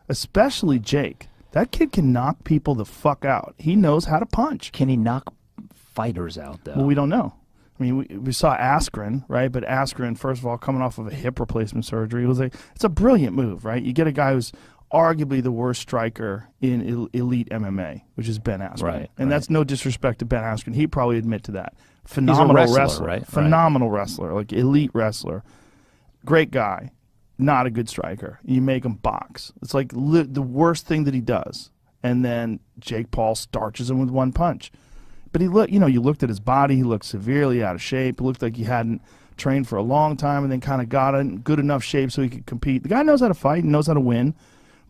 especially Jake. That kid can knock people the fuck out. He knows how to punch. Can he knock fighters out, though? Well, we don't know. I mean, we saw Askren, right? But Askren, first of all, coming off of a hip replacement surgery, it's a brilliant move, right? You get a guy who's arguably the worst striker in elite MMA, which is Ben Askren. Right, and that's no disrespect to Ben Askren. He'd probably admit to that. Phenomenal Phenomenal wrestler, right? Phenomenal wrestler, like elite wrestler. Great guy. Not a good striker. You make him box. It's like the worst thing that he does. And then Jake Paul starches him with one punch. But you looked at his body. He looked severely out of shape. It looked like he hadn't trained for a long time and then kind of got in good enough shape so he could compete. The guy knows how to fight and knows how to win,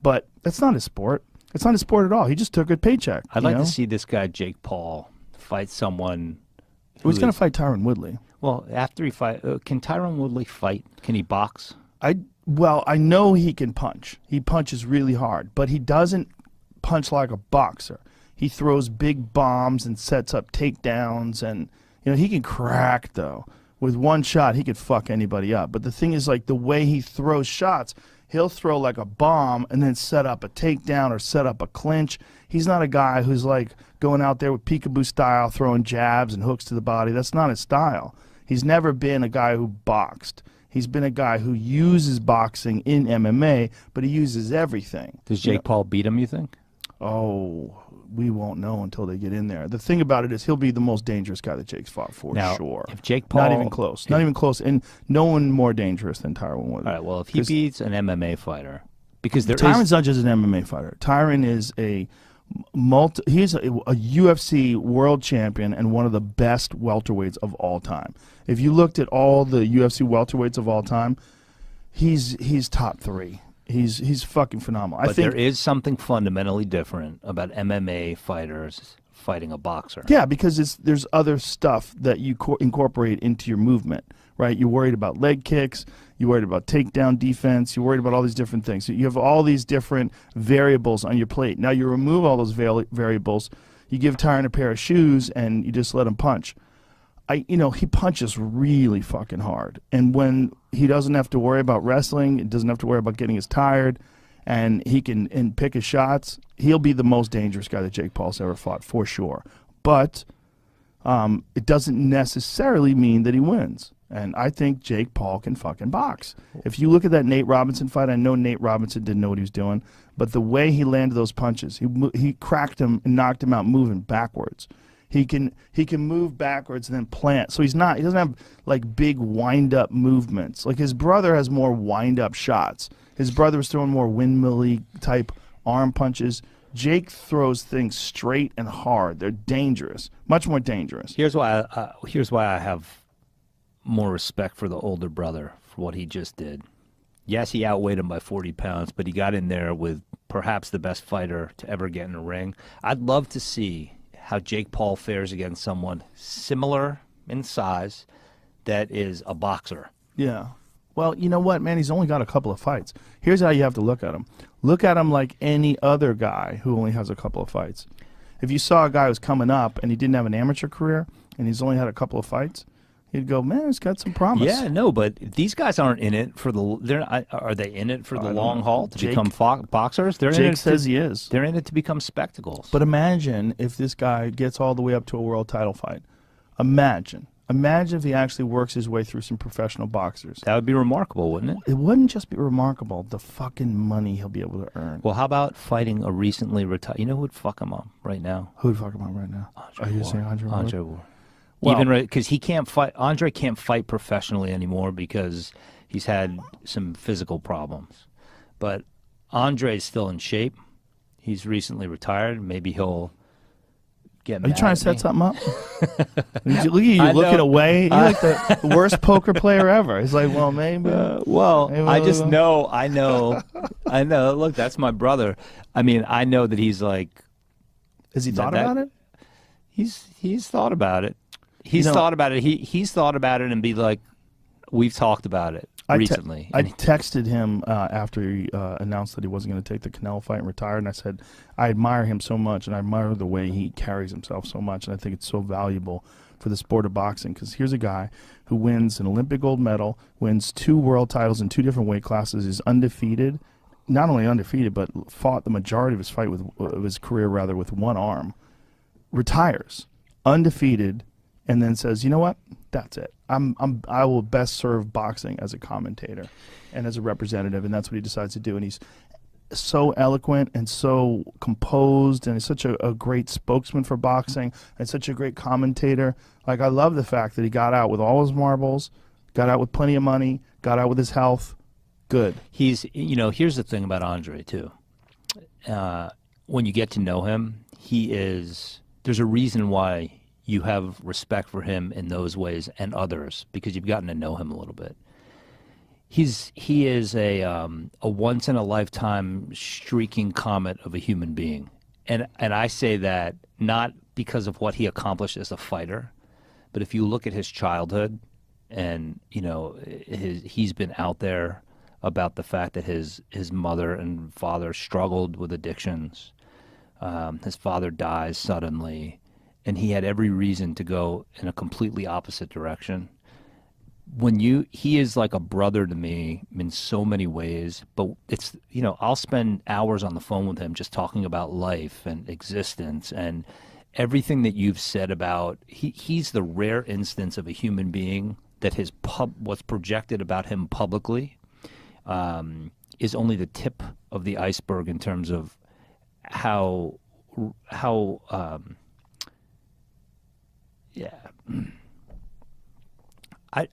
but that's not his sport. It's not his sport at all. He just took a paycheck. I'd like to see this guy, Jake Paul, fight someone. He's going to fight Tyron Woodley. Well, after he fight, can Tyron Woodley fight? Can he box? I know he can punch. He punches really hard, but he doesn't punch like a boxer. He throws big bombs and sets up takedowns, and he can crack though. With one shot, he could fuck anybody up. But the thing is, like the way he throws shots, he'll throw like a bomb and then set up a takedown or set up a clinch. He's not a guy who's like going out there with peekaboo style, throwing jabs and hooks to the body. That's not his style. He's never been a guy who boxed. He's been a guy who uses boxing in MMA, but he uses everything. Does Jake Paul beat him, you think? Oh, we won't know until they get in there. The thing about it is he'll be the most dangerous guy that Jake's fought for sure. If Jake Paul... Not even close. Not even close. And no one more dangerous than Tyron Woodley. All right, well, if he beats an MMA fighter... Because Tyron's not just an MMA fighter. Tyron is he's a UFC world champion and one of the best welterweights of all time. If you looked at all the UFC welterweights of all time, he's top 3. He's fucking phenomenal. But there is something fundamentally different about MMA fighters fighting a boxer. Yeah, because there's other stuff that you incorporate into your movement, right? You're worried about leg kicks. You're worried about takedown defense. You're worried about all these different things. So you have all these different variables on your plate. Now you remove all those variables. You give Tyron a pair of shoes and you just let him punch. He punches really fucking hard. And when he doesn't have to worry about wrestling, he doesn't have to worry about getting as tired, and he can pick his shots, he'll be the most dangerous guy that Jake Paul's ever fought, for sure. But it doesn't necessarily mean that he wins. And I think Jake Paul can fucking box. If you look at that Nate Robinson fight, I know Nate Robinson didn't know what he was doing, but the way he landed those punches, he cracked him and knocked him out moving backwards. He can move backwards and then plant. So he doesn't have like big wind up movements. Like his brother has more wind up shots. His brother was throwing more windmill-y type arm punches. Jake throws things straight and hard. They're dangerous, much more dangerous. Here's why I have more respect for the older brother for what he just did. Yes, he outweighed him by 40 pounds, but he got in there with perhaps the best fighter to ever get in a ring. I'd love to see how Jake Paul fares against someone similar in size that is a boxer. Yeah. Well, you know what, man? He's only got a couple of fights. Here's how you have to look at him. Look at him like any other guy who only has a couple of fights. If you saw a guy who's coming up and he didn't have an amateur career and he's only had a couple of fights, you'd go, man, he's got some promise. Yeah, no, but these guys aren't in it for the. Are they in it for the long haul to become boxers? Jake says he is. They're in it to become spectacles. But imagine if this guy gets all the way up to a world title fight. Imagine if he actually works his way through some professional boxers. That would be remarkable, wouldn't it? It wouldn't just be remarkable. The fucking money he'll be able to earn. Well, how about fighting a recently retired? You know who would fuck him up right now? Who would fuck him up right now? Are you saying Andre Ward? Well, even because he can't fight. Andre can't fight professionally anymore because he's had some physical problems. But Andre's still in shape. He's recently retired. Maybe he'll get mad. Are you trying to set something up? Look at you looking away. You're like the worst poker player ever. He's like, well, maybe. I just know. I know. Look, that's my brother. I mean, I know that he's like. Has he thought about it? He's thought about it. He's thought about it. He's thought about it and be like, we've talked about it recently. I texted him after he announced that he wasn't going to take the Canelo fight and retire, and I said, I admire him so much, and I admire the way he carries himself so much, and I think it's so valuable for the sport of boxing, because here's a guy who wins an Olympic gold medal, wins 2 world titles in 2 different weight classes, is undefeated, not only undefeated, but fought the majority of his fight of his career rather with one arm, retires undefeated, and then says, "You know what? That's it. I will best serve boxing as a commentator and as a representative," and that's what he decides to do. And he's so eloquent and so composed, and he's such a great spokesman for boxing and such a great commentator. Like, I love the fact that he got out with all his marbles, got out with plenty of money, got out with his health. Good. He's, here's the thing about Andre too. When you get to know him, there's a reason why you have respect for him in those ways and others, because you've gotten to know him a little bit. He is a once in a lifetime streaking comet of a human being, and I say that not because of what he accomplished as a fighter, but if you look at his childhood, and he's been out there about the fact that his mother and father struggled with addictions. His father dies suddenly, and he had every reason to go in a completely opposite direction. He is like a brother to me in so many ways, but it's, I'll spend hours on the phone with him just talking about life and existence and everything that you've said about, he's the rare instance of a human being that what's projected about him publicly is only the tip of the iceberg in terms of how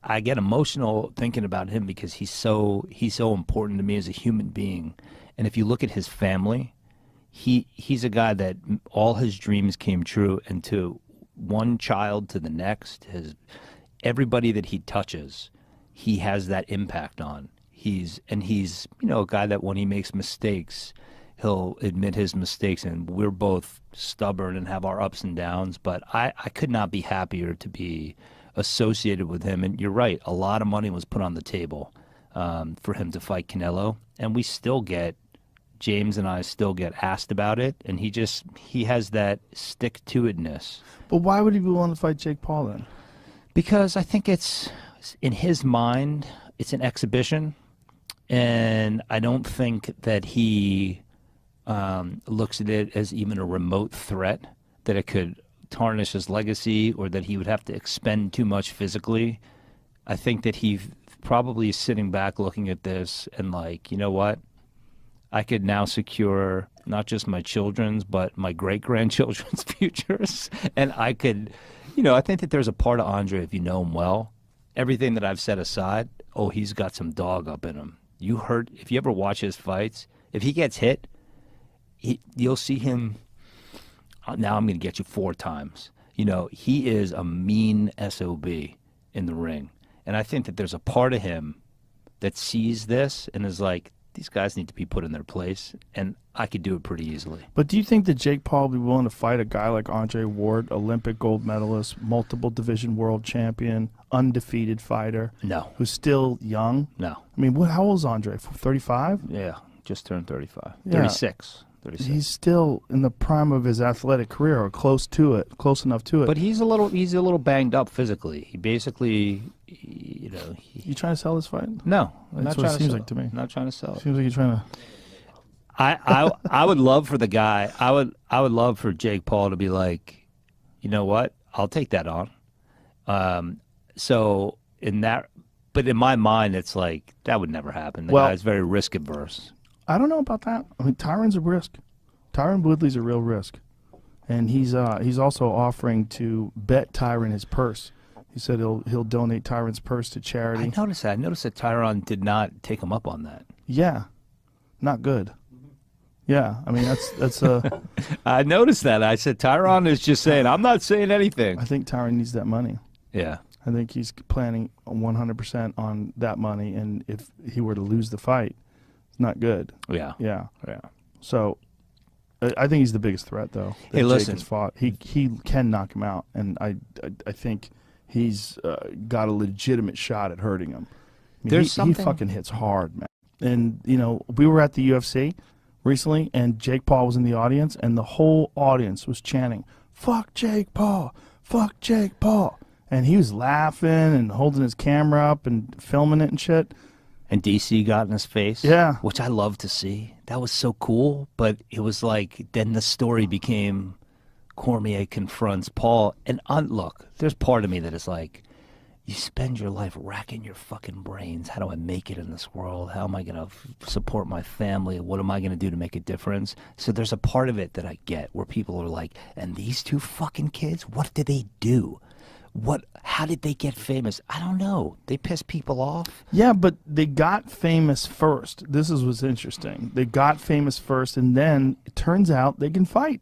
I get emotional thinking about him because he's so important to me as a human being. And if you look at his family, he's a guy that all his dreams came true, and to one child to the next, everybody that he touches, he has that impact on. He's a guy that when he makes mistakes, he'll admit his mistakes, and we're both stubborn and have our ups and downs, but I could not be happier to be associated with him. And you're right, a lot of money was put on the table for him to fight Canelo, and James and I still get asked about it, and he has that stick-to-itness. But why would he be willing to fight Jake Paul then? Because I think it's, in his mind, it's an exhibition, and I don't think that he looks at it as even a remote threat, that it could tarnish his legacy or that he would have to expend too much physically. I think that he probably is sitting back looking at this and like, you know what? I could now secure not just my children's, but my great-grandchildren's futures. And I could, I think that there's a part of Andre, if you know him well, everything that I've set aside, he's got some dog up in him. If you ever watch his fights, if he gets hit, you'll see him, now I'm going to get you 4 times. He is a mean SOB in the ring. And I think that there's a part of him that sees this and is like, these guys need to be put in their place, and I could do it pretty easily. But do you think that Jake Paul would be willing to fight a guy like Andre Ward, Olympic gold medalist, multiple division world champion, undefeated fighter? No. Who's still young? No. I mean, how old is Andre? 35? Yeah, just turned 35. Yeah. 36. He's still in the prime of his athletic career, or close enough to it. But he's a little banged up physically. He basically, You trying to sell this fight? No, that's what it seems like to me. Not trying to sell it. Seems like you're trying to. I would love for the guy. I would love for Jake Paul to be like, you know what? I'll take that on. So in that, but in my mind, it's like that would never happen. The guy's very risk adverse. I don't know about that. I mean, Tyron's a risk. Tyron Woodley's a real risk, and he's also offering to bet Tyron his purse. He said he'll donate Tyron's purse to charity. I noticed that. Tyron did not take him up on that. Yeah, not good. Yeah, I mean that's I noticed that. I said Tyron is just saying, I'm not saying anything. I think Tyron needs that money. Yeah. I think he's planning 100% on that money, and if he were to lose the fight, it's not good. Yeah. Yeah. So I think he's the biggest threat, though. Hey, listen. Jake has fought. He can knock him out, and I think he's got a legitimate shot at hurting him. I mean, he fucking hits hard, man. And, we were at the UFC recently, and Jake Paul was in the audience, and the whole audience was chanting, "Fuck Jake Paul! Fuck Jake Paul!" And he was laughing and holding his camera up and filming it and shit. And DC got in his face. Yeah. Which I love to see. That was so cool. But it was like, then the story became Cormier confronts Paul. And look, there's part of me that is like, you spend your life racking your fucking brains. How do I make it in this world? How am I going to support my family? What am I going to do to make a difference? So there's a part of it that I get where people are like, and these two fucking kids, what did they do? How did they get famous? I don't know. They pissed people off. Yeah, but they got famous first. This is what's interesting. They got famous first, and then it turns out they can fight.